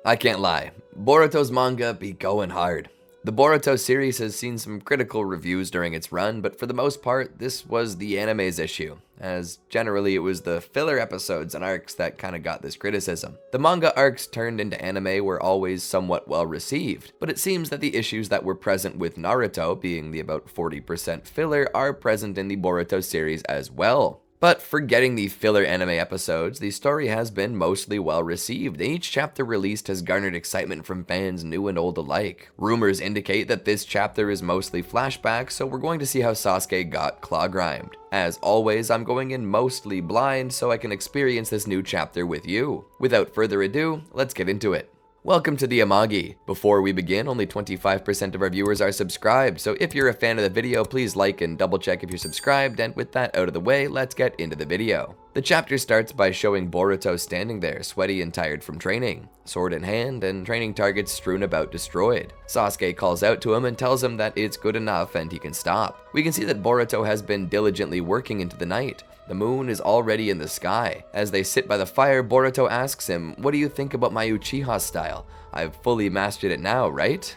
I can't lie, Boruto's manga be going hard. The Boruto series has seen some critical reviews during its run, but for the most part, this was the anime's issue, as generally it was the filler episodes and arcs that kinda got this criticism. The manga arcs turned into anime were always somewhat well received, but it seems that the issues that were present with Naruto, being the about 40% filler, are present in the Boruto series as well. But forgetting the filler anime episodes, the story has been mostly well received, and each chapter released has garnered excitement from fans new and old alike. Rumors indicate that this chapter is mostly flashback, so we're going to see how Sasuke got claw-grimed. As always, I'm going in mostly blind so I can experience this new chapter with you. Without further ado, let's get into it. Welcome to the Amagi. Before we begin, only 25% of our viewers are subscribed, so if you're a fan of the video, please like and double check if you're subscribed, and with that out of the way, let's get into the video. The chapter starts by showing Boruto standing there, sweaty and tired from training, sword in hand, and training targets strewn about destroyed. Sasuke calls out to him and tells him that it's good enough and he can stop. We can see that Boruto has been diligently working into the night. The moon is already in the sky. As they sit by the fire, Boruto asks him, "What do you think about my Uchiha style? I've fully mastered it now, right?"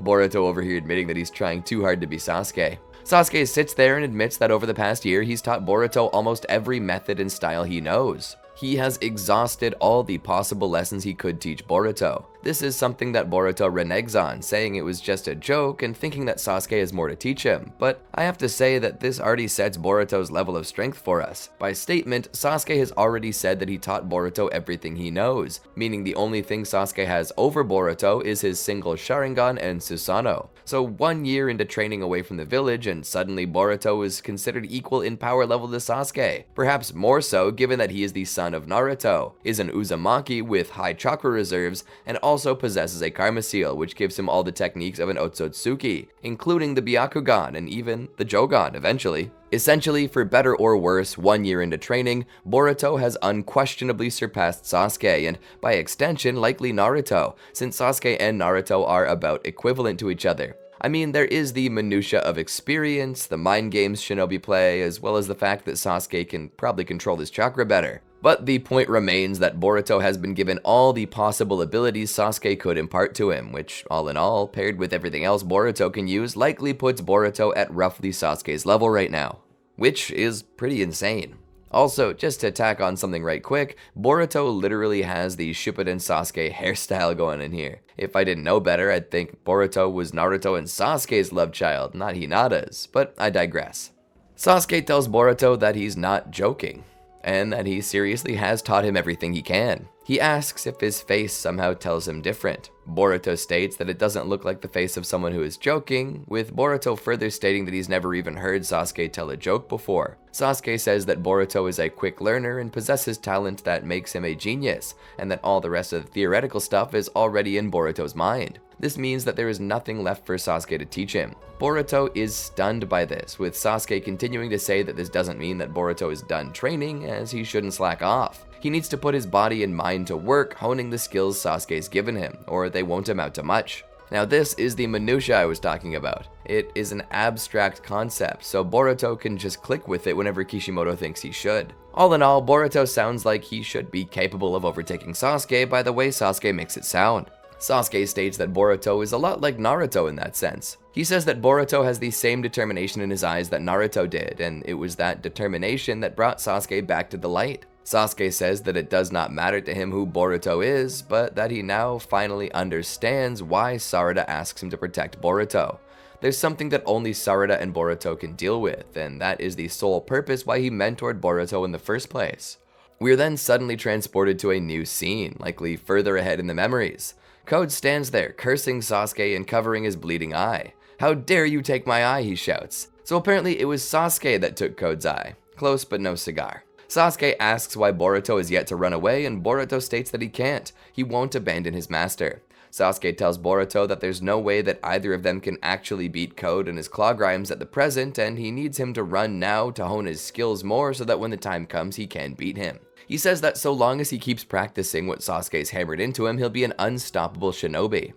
Boruto over here admitting that he's trying too hard to be Sasuke. Sasuke sits there and admits that over the past year, he's taught Boruto almost every method and style he knows. He has exhausted all the possible lessons he could teach Boruto. This is something that Boruto reneges on, saying it was just a joke and thinking that Sasuke has more to teach him, but I have to say that this already sets Boruto's level of strength for us. By statement, Sasuke has already said that he taught Boruto everything he knows, meaning the only thing Sasuke has over Boruto is his single Sharingan and Susanoo. So 1 year into training away from the village, and suddenly Boruto is considered equal in power level to Sasuke. Perhaps more so, given that he is the son of Naruto, is an Uzumaki with high chakra reserves, and also possesses a karma seal, which gives him all the techniques of an Otsutsuki, including the Byakugan and even the Jogan eventually. Essentially, for better or worse, 1 year into training, Boruto has unquestionably surpassed Sasuke, and by extension, likely Naruto, since Sasuke and Naruto are about equivalent to each other. I mean, there is the minutia of experience, the mind games shinobi play, as well as the fact that Sasuke can probably control his chakra better. But the point remains that Boruto has been given all the possible abilities Sasuke could impart to him, which, all in all, paired with everything else Boruto can use, likely puts Boruto at roughly Sasuke's level right now, which is pretty insane. Also, just to tack on something right quick, Boruto literally has the Shippuden Sasuke hairstyle going in here. If I didn't know better, I'd think Boruto was Naruto and Sasuke's love child, not Hinata's, but I digress. Sasuke tells Boruto that he's not joking, and that he seriously has taught him everything he can. He asks if his face somehow tells him different. Boruto states that it doesn't look like the face of someone who is joking, with Boruto further stating that he's never even heard Sasuke tell a joke before. Sasuke says that Boruto is a quick learner and possesses talent that makes him a genius, and that all the rest of the theoretical stuff is already in Boruto's mind. This means that there is nothing left for Sasuke to teach him. Boruto is stunned by this, with Sasuke continuing to say that this doesn't mean that Boruto is done training, as he shouldn't slack off. He needs to put his body and mind to work honing the skills Sasuke's given him, or they won't amount to much. Now this is the minutia I was talking about. It is an abstract concept, so Boruto can just click with it whenever Kishimoto thinks he should. All in all, Boruto sounds like he should be capable of overtaking Sasuke by the way Sasuke makes it sound. Sasuke states that Boruto is a lot like Naruto in that sense. He says that Boruto has the same determination in his eyes that Naruto did, and it was that determination that brought Sasuke back to the light. Sasuke says that it does not matter to him who Boruto is, but that he now finally understands why Sarada asks him to protect Boruto. There's something that only Sarada and Boruto can deal with, and that is the sole purpose why he mentored Boruto in the first place. We are then suddenly transported to a new scene, likely further ahead in the memories. Code stands there, cursing Sasuke and covering his bleeding eye. "How dare you take my eye," he shouts. So apparently it was Sasuke that took Code's eye. Close but no cigar. Sasuke asks why Boruto is yet to run away, and Boruto states that he can't. He won't abandon his master. Sasuke tells Boruto that there's no way that either of them can actually beat Code and his claw grimes at the present, and he needs him to run now to hone his skills more so that when the time comes he can beat him. He says that so long as he keeps practicing what Sasuke's hammered into him, he'll be an unstoppable shinobi.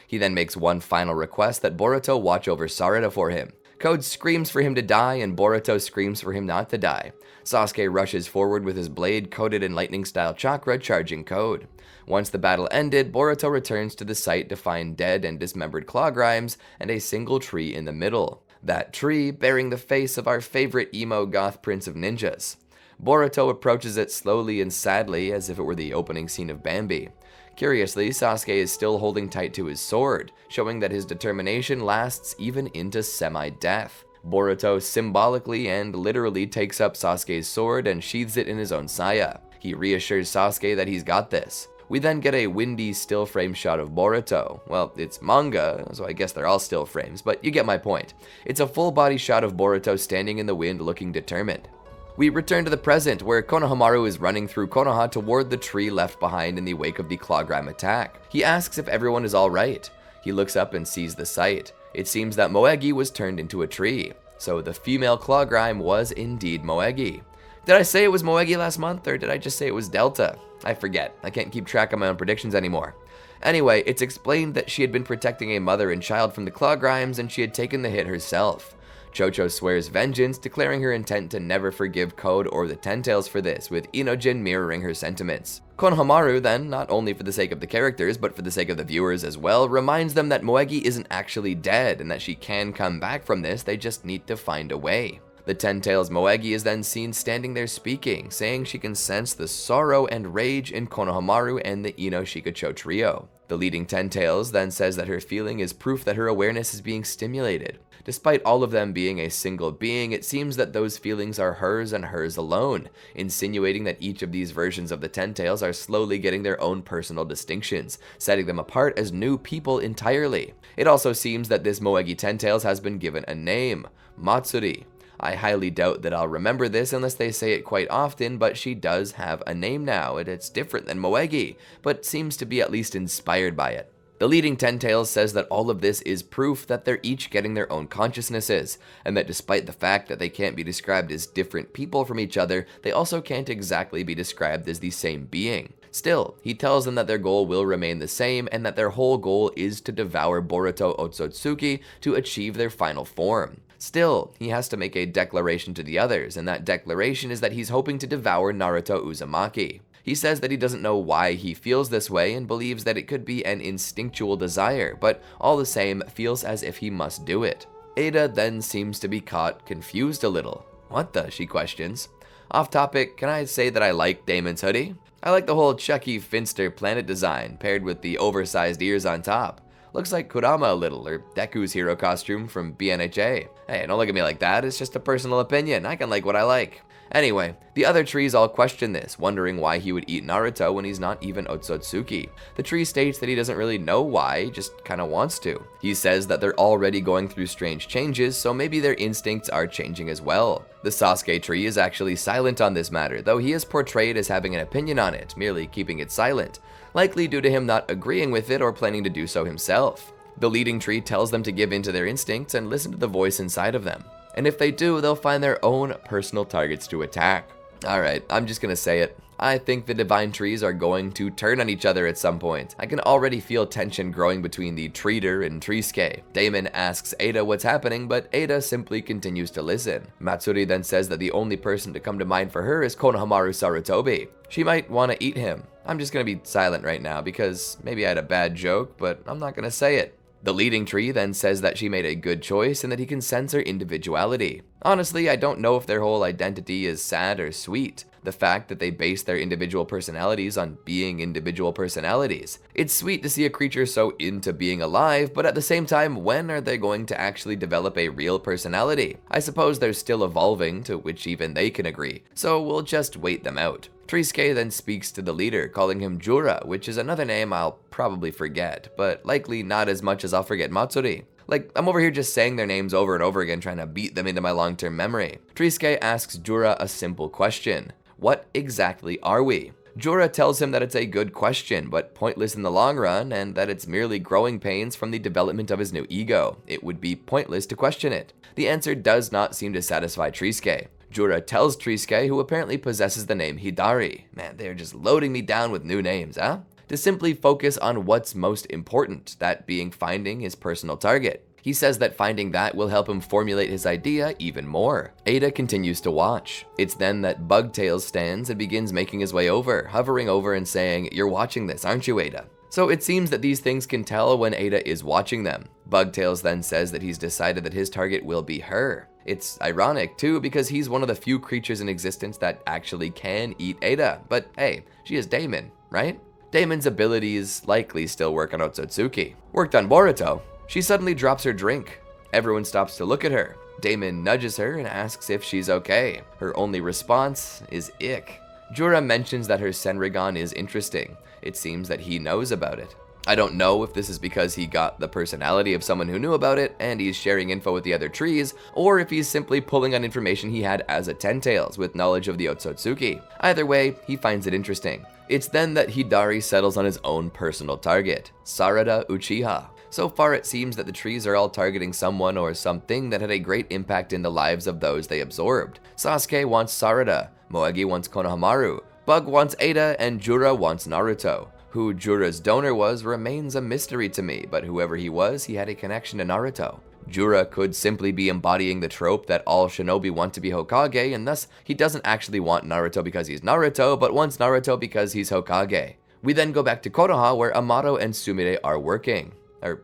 He then makes one final request that Boruto watch over Sarada for him. Code screams for him to die, and Boruto screams for him not to die. Sasuke rushes forward with his blade coated in lightning-style chakra, charging Code. Once the battle ended, Boruto returns to the site to find dead and dismembered claw grimes and a single tree in the middle. That tree bearing the face of our favorite emo goth prince of ninjas. Boruto approaches it slowly and sadly, as if it were the opening scene of Bambi. Curiously, Sasuke is still holding tight to his sword, showing that his determination lasts even into semi-death. Boruto symbolically and literally takes up Sasuke's sword and sheathes it in his own saya. He reassures Sasuke that he's got this. We then get a windy still frame shot of Boruto. Well, it's manga, so I guess they're all still frames, but you get my point. It's a full body shot of Boruto standing in the wind looking determined. We return to the present, where Konohamaru is running through Konoha toward the tree left behind in the wake of the claw grime attack. He asks if everyone is alright. He looks up and sees the sight. It seems that Moegi was turned into a tree, so the female claw grime was indeed Moegi. Did I say it was Moegi last month, or did I just say it was Delta? I forget. I can't keep track of my own predictions anymore. Anyway, it's explained that she had been protecting a mother and child from the claw grimes, and she had taken the hit herself. Chocho swears vengeance, declaring her intent to never forgive Code or the Ten Tails for this, with Inojin mirroring her sentiments. Konohamaru then, not only for the sake of the characters, but for the sake of the viewers as well, reminds them that Moegi isn't actually dead, and that she can come back from this, they just need to find a way. The Ten Tails Moegi is then seen standing there speaking, saying she can sense the sorrow and rage in Konohamaru and the Ino Shikacho trio. The leading Ten Tails then says that her feeling is proof that her awareness is being stimulated. Despite all of them being a single being, it seems that those feelings are hers and hers alone, insinuating that each of these versions of the Ten Tails are slowly getting their own personal distinctions, setting them apart as new people entirely. It also seems that this Moegi Ten Tails has been given a name, Matsuri. I highly doubt that I'll remember this unless they say it quite often, but she does have a name now, and it's different than Moegi, but seems to be at least inspired by it. The leading Ten Tails says that all of this is proof that they're each getting their own consciousnesses, and that despite the fact that they can't be described as different people from each other, they also can't exactly be described as the same being. Still, he tells them that their goal will remain the same, and that their whole goal is to devour Boruto Otsutsuki to achieve their final form. Still, he has to make a declaration to the others, and that declaration is that he's hoping to devour Naruto Uzumaki. He says that he doesn't know why he feels this way and believes that it could be an instinctual desire, but all the same feels as if he must do it. Ada then seems to be caught confused a little. What the? She questions. Off topic, can I say that I like Damon's hoodie? I like the whole Chucky Finster planet design paired with the oversized ears on top. Looks like Kurama a little, or Deku's hero costume from BNHA. Hey, don't look at me like that, it's just a personal opinion, I can like what I like. Anyway, the other trees all question this, wondering why he would eat Naruto when he's not even Otsutsuki. The tree states that he doesn't really know why, he just kinda wants to. He says that they're already going through strange changes, so maybe their instincts are changing as well. The Sasuke tree is actually silent on this matter, though he is portrayed as having an opinion on it, merely keeping it silent, likely due to him not agreeing with it or planning to do so himself. The leading tree tells them to give in to their instincts and listen to the voice inside of them. And if they do, they'll find their own personal targets to attack. Alright, I'm just gonna say it. I think the divine trees are going to turn on each other at some point. I can already feel tension growing between the treater and Trisuke. Damon asks Ada what's happening, but Ada simply continues to listen. Matsuri then says that the only person to come to mind for her is Konohamaru Sarutobi. She might want to eat him. I'm just gonna be silent right now because maybe I had a bad joke, but I'm not gonna say it. The leading tree then says that she made a good choice and that he can sense her individuality. Honestly, I don't know if their whole identity is sad or sweet. The fact that they base their individual personalities on being individual personalities. It's sweet to see a creature so into being alive, but at the same time, when are they going to actually develop a real personality? I suppose they're still evolving, to which even they can agree, so we'll just wait them out. Trisuke then speaks to the leader, calling him Jura, which is another name I'll probably forget, but likely not as much as I'll forget Matsuri. Like, I'm over here just saying their names over and over again, trying to beat them into my long-term memory. Trisuke asks Jura a simple question. What exactly are we? Jura tells him that it's a good question, but pointless in the long run, and that it's merely growing pains from the development of his new ego. It would be pointless to question it. The answer does not seem to satisfy Trisuke. Jura tells Trisuke, who apparently possesses the name Hidari, man, they're just loading me down with new names, huh? To simply focus on what's most important, that being finding his personal target. He says that finding that will help him formulate his idea even more. Ada continues to watch. It's then that Bugtails stands and begins making his way over, hovering over and saying, "You're watching this, aren't you, Ada?" So it seems that these things can tell when Ada is watching them. Bugtails then says that he's decided that his target will be her. It's ironic too, because he's one of the few creatures in existence that actually can eat Ada. But hey, she is Daemon, right? Daemon's abilities likely still work on Otsutsuki. Worked on Boruto. She suddenly drops her drink. Everyone stops to look at her. Daemon nudges her and asks if she's okay. Her only response is ick. Jura mentions that her Senrigan is interesting. It seems that he knows about it. I don't know if this is because he got the personality of someone who knew about it and he's sharing info with the other trees, or if he's simply pulling on information he had as a Ten-Tails with knowledge of the Otsutsuki. Either way, he finds it interesting. It's then that Hidari settles on his own personal target, Sarada Uchiha. So far it seems that the trees are all targeting someone or something that had a great impact in the lives of those they absorbed. Sasuke wants Sarada, Moegi wants Konohamaru, Bug wants Ada, and Jura wants Naruto. Who Jura's donor was remains a mystery to me, but whoever he was, he had a connection to Naruto. Jura could simply be embodying the trope that all shinobi want to be Hokage, and thus he doesn't actually want Naruto because he's Naruto, but wants Naruto because he's Hokage. We then go back to Konoha, where Amato and Sumire are working.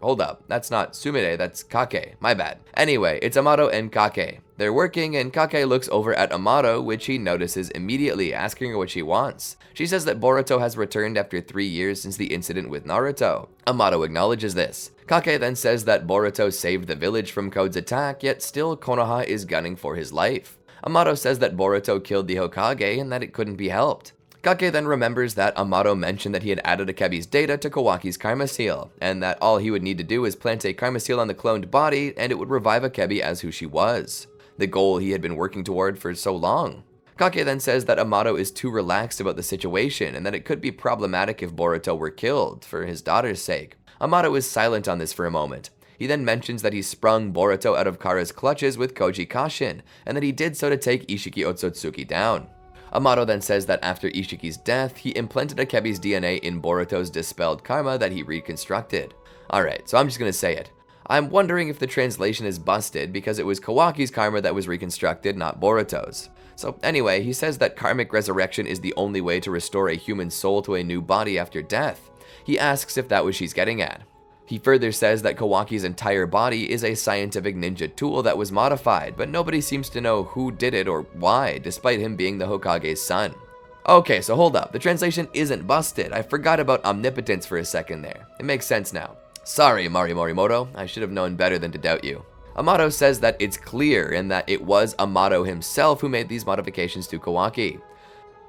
Hold up, that's not Sumire, that's Kake, my bad. Anyway, it's Amato and Kake. They're working and Kake looks over at Amato, which he notices immediately, asking her what she wants. She says that Boruto has returned after 3 years since the incident with Naruto. Amato acknowledges this. Kake then says that Boruto saved the village from Code's attack, yet still Konoha is gunning for his life. Amato says that Boruto killed the Hokage and that it couldn't be helped. Kake then remembers that Amato mentioned that he had added Akebi's data to Kawaki's Karma Seal, and that all he would need to do is plant a Karma Seal on the cloned body and it would revive Akebi as who she was. The goal he had been working toward for so long. Kake then says that Amato is too relaxed about the situation and that it could be problematic if Boruto were killed, for his daughter's sake. Amato is silent on this for a moment. He then mentions that he sprung Boruto out of Kara's clutches with Koji Kashin, and that he did so to take Ishiki Otsutsuki down. Amato then says that after Ishiki's death, he implanted Akebi's DNA in Boruto's dispelled karma that he reconstructed. Alright, so I'm just gonna say it. I'm wondering if the translation is busted because it was Kawaki's karma that was reconstructed, not Boruto's. So anyway, he says that karmic resurrection is the only way to restore a human soul to a new body after death. He asks if that was she's getting at. He further says that Kawaki's entire body is a scientific ninja tool that was modified, but nobody seems to know who did it or why, despite him being the Hokage's son. Okay, so hold up, the translation isn't busted. I forgot about omnipotence for a second there. It makes sense now. Sorry, Mari Morimoto, I should have known better than to doubt you. Amato says that it's clear and that it was Amato himself who made these modifications to Kawaki.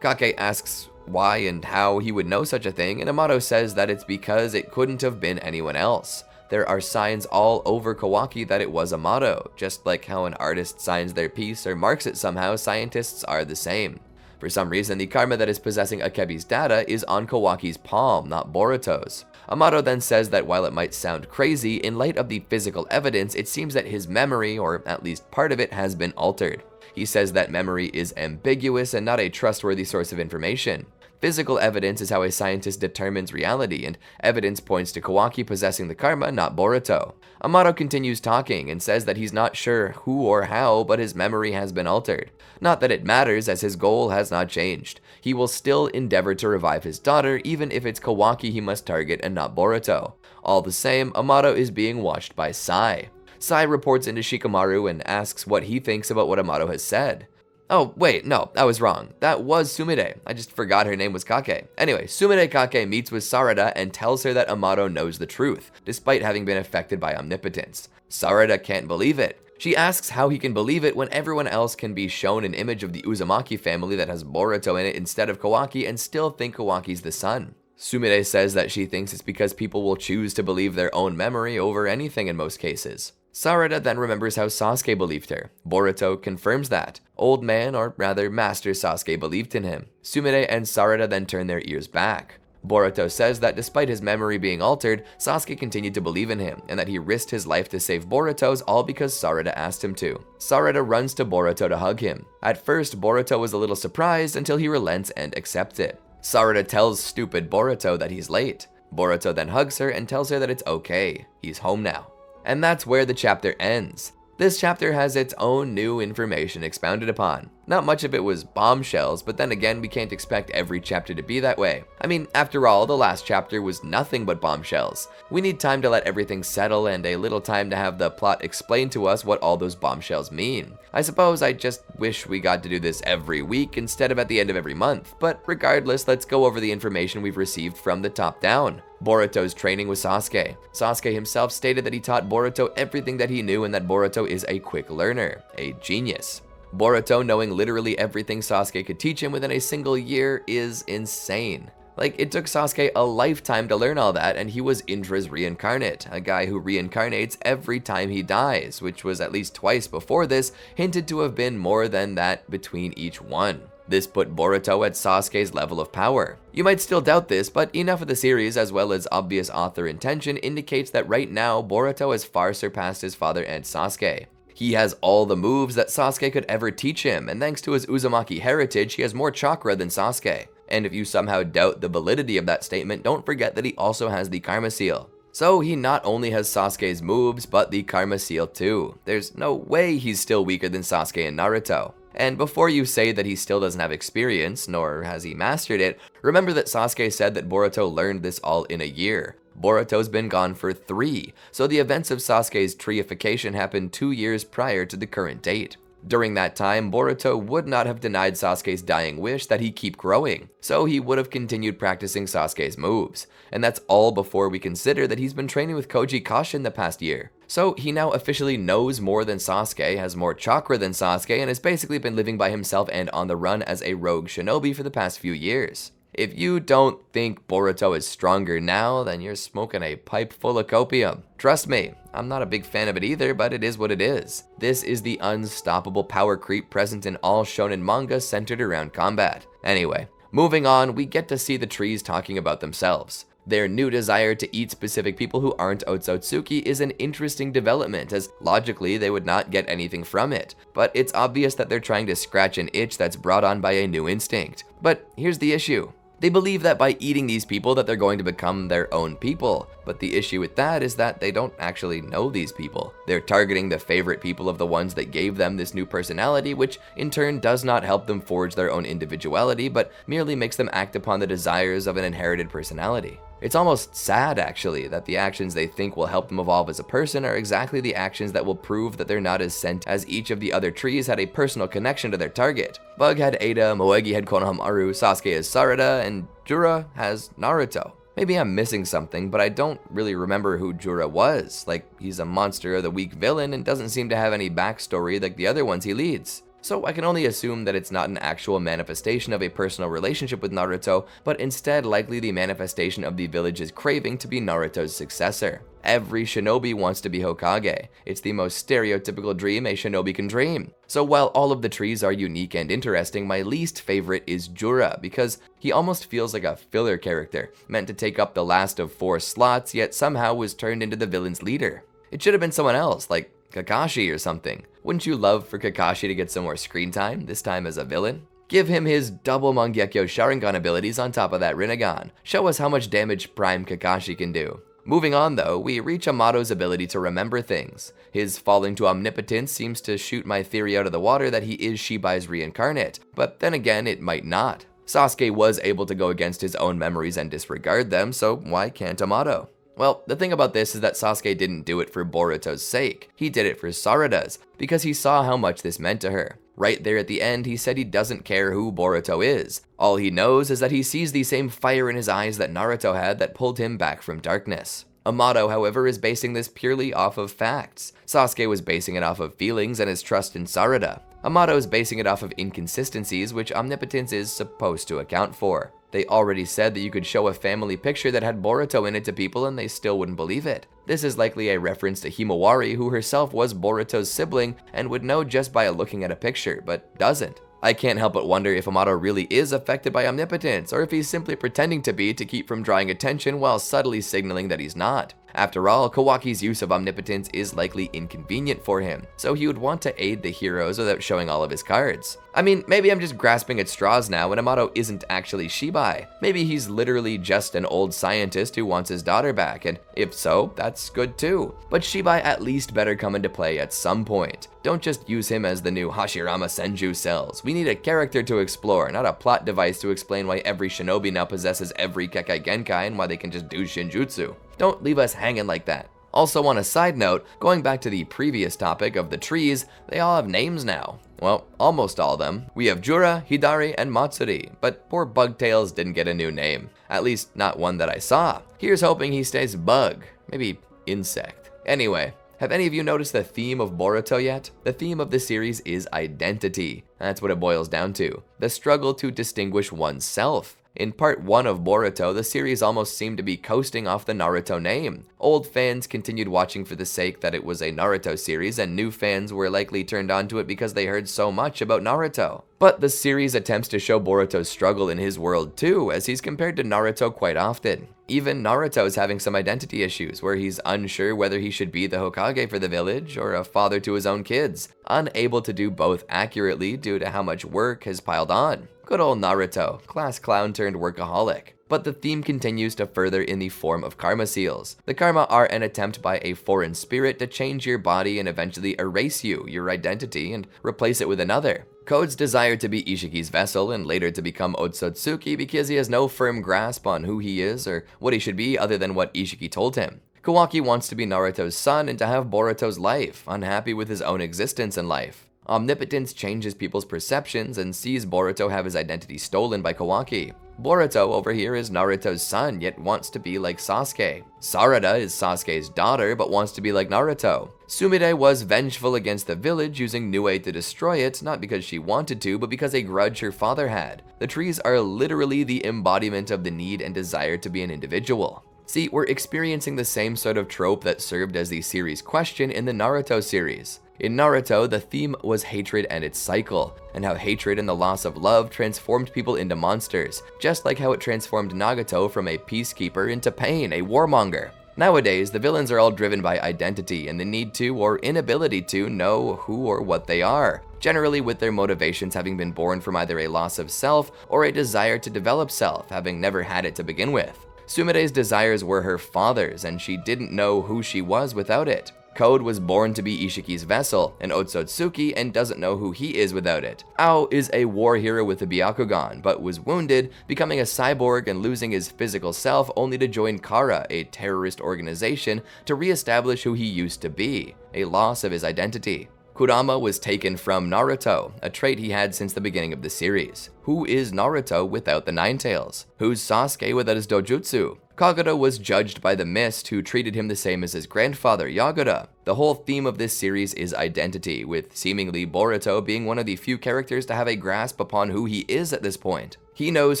Kake asks why and how he would know such a thing, and Amato says that it's because it couldn't have been anyone else. There are signs all over Kawaki that it was Amato, just like how an artist signs their piece or marks it somehow, scientists are the same. For some reason, the karma that is possessing Akebi's data is on Kawaki's palm, not Boruto's. Amato then says that while it might sound crazy, in light of the physical evidence, it seems that his memory, or at least part of it, has been altered. He says that memory is ambiguous and not a trustworthy source of information. Physical evidence is how a scientist determines reality, and evidence points to Kawaki possessing the karma, not Boruto. Amato continues talking and says that he's not sure who or how, but his memory has been altered. Not that it matters, as his goal has not changed. He will still endeavor to revive his daughter, even if it's Kawaki he must target and not Boruto. All the same, Amato is being watched by Sai. Sai reports into Shikamaru and asks what he thinks about what Amato has said. Oh, wait, no, I was wrong. That was Sumire. I just forgot her name was Kake. Anyway, Sumire Kake meets with Sarada and tells her that Amato knows the truth, despite having been affected by omnipotence. Sarada can't believe it. She asks how he can believe it when everyone else can be shown an image of the Uzumaki family that has Boruto in it instead of Kawaki and still think Kawaki's the son. Sumire says that she thinks it's because people will choose to believe their own memory over anything in most cases. Sarada then remembers how Sasuke believed her. Boruto confirms that. Old man, or rather Master Sasuke, believed in him. Sumire and Sarada then turn their ears back. Boruto says that despite his memory being altered, Sasuke continued to believe in him, and that he risked his life to save Boruto's all because Sarada asked him to. Sarada runs to Boruto to hug him. At first, Boruto was a little surprised until he relents and accepts it. Sarada tells stupid Boruto that he's late. Boruto then hugs her and tells her that it's okay. He's home now. And that's where the chapter ends. This chapter has its own new information expounded upon. Not much of it was bombshells, but then again, we can't expect every chapter to be that way. I mean, after all, the last chapter was nothing but bombshells. We need time to let everything settle and a little time to have the plot explain to us what all those bombshells mean. I suppose I just wish we got to do this every week instead of at the end of every month, but regardless, let's go over the information we've received from the top down. Boruto's training with Sasuke. Sasuke himself stated that he taught Boruto everything that he knew and that Boruto is a quick learner, a genius. Boruto knowing literally everything Sasuke could teach him within a single year is insane. Like, it took Sasuke a lifetime to learn all that, and he was Indra's reincarnate, a guy who reincarnates every time he dies, which was at least twice before this, hinted to have been more than that between each one. This put Boruto at Sasuke's level of power. You might still doubt this, but enough of the series, as well as obvious author intention, indicates that right now, Boruto has far surpassed his father and Sasuke. He has all the moves that Sasuke could ever teach him, and thanks to his Uzumaki heritage, he has more chakra than Sasuke. And if you somehow doubt the validity of that statement, don't forget that he also has the Karma Seal. So he not only has Sasuke's moves, but the Karma Seal too. There's no way he's still weaker than Sasuke and Naruto. And before you say that he still doesn't have experience, nor has he mastered it, remember that Sasuke said that Boruto learned this all in a year. Boruto's been gone for 3, so the events of Sasuke's treification happened 2 years prior to the current date. During that time, Boruto would not have denied Sasuke's dying wish that he keep growing, so he would have continued practicing Sasuke's moves. And that's all before we consider that he's been training with Koji Kashin the past year. So he now officially knows more than Sasuke, has more chakra than Sasuke, and has basically been living by himself and on the run as a rogue shinobi for the past few years. If you don't think Boruto is stronger now, then you're smoking a pipe full of copium. Trust me, I'm not a big fan of it either, but it is what it is. This is the unstoppable power creep present in all shonen manga centered around combat. Anyway, moving on, we get to see the trees talking about themselves. Their new desire to eat specific people who aren't Otsutsuki is an interesting development, as logically they would not get anything from it. But it's obvious that they're trying to scratch an itch that's brought on by a new instinct. But here's the issue. They believe that by eating these people that they're going to become their own people, but the issue with that is that they don't actually know these people. They're targeting the favorite people of the ones that gave them this new personality, which in turn does not help them forge their own individuality, but merely makes them act upon the desires of an inherited personality. It's almost sad, actually, that the actions they think will help them evolve as a person are exactly the actions that will prove that they're not as sent, as each of the other trees had a personal connection to their target. Bug had Ada, Moegi had Konohamaru, Sasuke has Sarada, and Jura has Naruto. Maybe I'm missing something, but I don't really remember who Jura was. Like, he's a monster or the weak villain and doesn't seem to have any backstory like the other ones he leads. So I can only assume that it's not an actual manifestation of a personal relationship with Naruto, but instead likely the manifestation of the village's craving to be Naruto's successor. Every shinobi wants to be Hokage. It's the most stereotypical dream a shinobi can dream. So while all of the trees are unique and interesting, my least favorite is Jura, because he almost feels like a filler character, meant to take up the last of 4 slots, yet somehow was turned into the villain's leader. It should have been someone else, like Kakashi or something. Wouldn't you love for Kakashi to get some more screen time, this time as a villain? Give him his double Mangekyo Sharingan abilities on top of that Rinnegan. Show us how much damage Prime Kakashi can do. Moving on though, we reach Amato's ability to remember things. His falling to omnipotence seems to shoot my theory out of the water that he is Shibai's reincarnate, but then again it might not. Sasuke was able to go against his own memories and disregard them, so why can't Amato? Well, the thing about this is that Sasuke didn't do it for Boruto's sake. He did it for Sarada's, because he saw how much this meant to her. Right there at the end, he said he doesn't care who Boruto is. All he knows is that he sees the same fire in his eyes that Naruto had that pulled him back from darkness. Amato, however, is basing this purely off of facts. Sasuke was basing it off of feelings and his trust in Sarada. Amato is basing it off of inconsistencies, which omnipotence is supposed to account for. They already said that you could show a family picture that had Boruto in it to people and they still wouldn't believe it. This is likely a reference to Himawari, who herself was Boruto's sibling and would know just by looking at a picture, but doesn't. I can't help but wonder if Amato really is affected by omnipotence, or if he's simply pretending to be to keep from drawing attention while subtly signaling that he's not. After all, Kawaki's use of omnipotence is likely inconvenient for him, so he would want to aid the heroes without showing all of his cards. I mean, maybe I'm just grasping at straws now and Amato isn't actually Shibai. Maybe he's literally just an old scientist who wants his daughter back, and if so, that's good too. But Shibai at least better come into play at some point. Don't just use him as the new Hashirama Senju cells. We need a character to explore, not a plot device to explain why every shinobi now possesses every Kekai Genkai and why they can just do Shinjutsu. Don't leave us hanging like that. Also, on a side note, going back to the previous topic of the trees, they all have names now. Well, almost all of them. We have Jura, Hidari, and Matsuri, but poor Bugtails didn't get a new name. At least, not one that I saw. Here's hoping he stays Bug. Maybe Insect. Anyway, have any of you noticed the theme of Boruto yet? The theme of the series is identity. That's what it boils down to. The struggle to distinguish oneself. In part 1 of Boruto, the series almost seemed to be coasting off the Naruto name. Old fans continued watching for the sake that it was a Naruto series, and new fans were likely turned onto it because they heard so much about Naruto. But the series attempts to show Boruto's struggle in his world too, as he's compared to Naruto quite often. Even Naruto is having some identity issues, where he's unsure whether he should be the Hokage for the village or a father to his own kids, unable to do both accurately due to how much work has piled on. Good old Naruto, class clown turned workaholic. But the theme continues to further in the form of karma seals. The karma are an attempt by a foreign spirit to change your body and eventually erase you, your identity, and replace it with another. Code's desire to be Ishiki's vessel and later to become Otsutsuki because he has no firm grasp on who he is or what he should be other than what Ishiki told him. Kawaki wants to be Naruto's son and to have Boruto's life, unhappy with his own existence in life. Omnipotence changes people's perceptions and sees Boruto have his identity stolen by Kawaki. Boruto over here is Naruto's son, yet wants to be like Sasuke. Sarada is Sasuke's daughter, but wants to be like Naruto. Sumire was vengeful against the village, using Nue to destroy it, not because she wanted to, but because a grudge her father had. The trees are literally the embodiment of the need and desire to be an individual. See, we're experiencing the same sort of trope that served as the series question in the Naruto series. In Naruto, the theme was hatred and its cycle, and how hatred and the loss of love transformed people into monsters, just like how it transformed Nagato from a peacekeeper into Pain, a warmonger. Nowadays, the villains are all driven by identity and the need to, or inability to, know who or what they are, generally with their motivations having been born from either a loss of self or a desire to develop self, having never had it to begin with. Sumire's desires were her father's, and she didn't know who she was without it. Code was born to be Ishiki's vessel, an Otsutsuki, and doesn't know who he is without it. Ao is a war hero with a Byakugan, but was wounded, becoming a cyborg and losing his physical self only to join Kara, a terrorist organization, to re-establish who he used to be, a loss of his identity. Kurama was taken from Naruto, a trait he had since the beginning of the series. Who is Naruto without the Nine Tails? Who's Sasuke without his dojutsu? Kagura was judged by the Mist, who treated him the same as his grandfather, Yagura. The whole theme of this series is identity, with seemingly Boruto being one of the few characters to have a grasp upon who he is at this point. He knows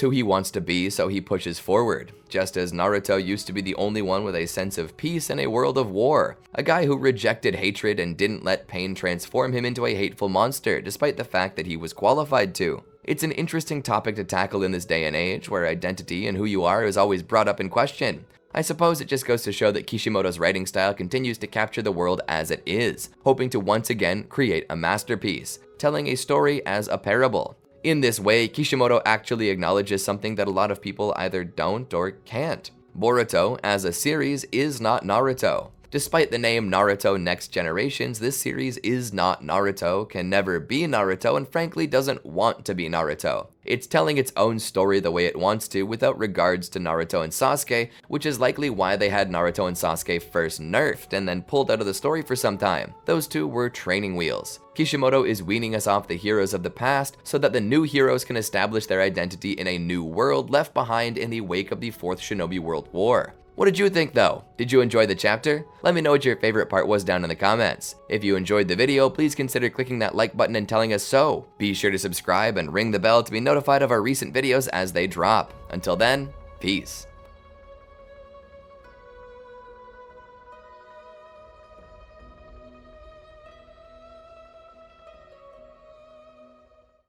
who he wants to be, so he pushes forward, just as Naruto used to be the only one with a sense of peace in a world of war. A guy who rejected hatred and didn't let pain transform him into a hateful monster, despite the fact that he was qualified to. It's an interesting topic to tackle in this day and age, where identity and who you are is always brought up in question. I suppose it just goes to show that Kishimoto's writing style continues to capture the world as it is, hoping to once again create a masterpiece, telling a story as a parable. In this way, Kishimoto actually acknowledges something that a lot of people either don't or can't. Boruto, as a series, is not Naruto. Despite the name Naruto Next Generations, this series is not Naruto, can never be Naruto, and frankly doesn't want to be Naruto. It's telling its own story the way it wants to without regards to Naruto and Sasuke, which is likely why they had Naruto and Sasuke first nerfed and then pulled out of the story for some time. Those two were training wheels. Kishimoto is weaning us off the heroes of the past so that the new heroes can establish their identity in a new world left behind in the wake of the Fourth Shinobi World War. What did you think though? Did you enjoy the chapter? Let me know what your favorite part was down in the comments. If you enjoyed the video, please consider clicking that like button and telling us so. Be sure to subscribe and ring the bell to be notified of our recent videos as they drop. Until then, peace.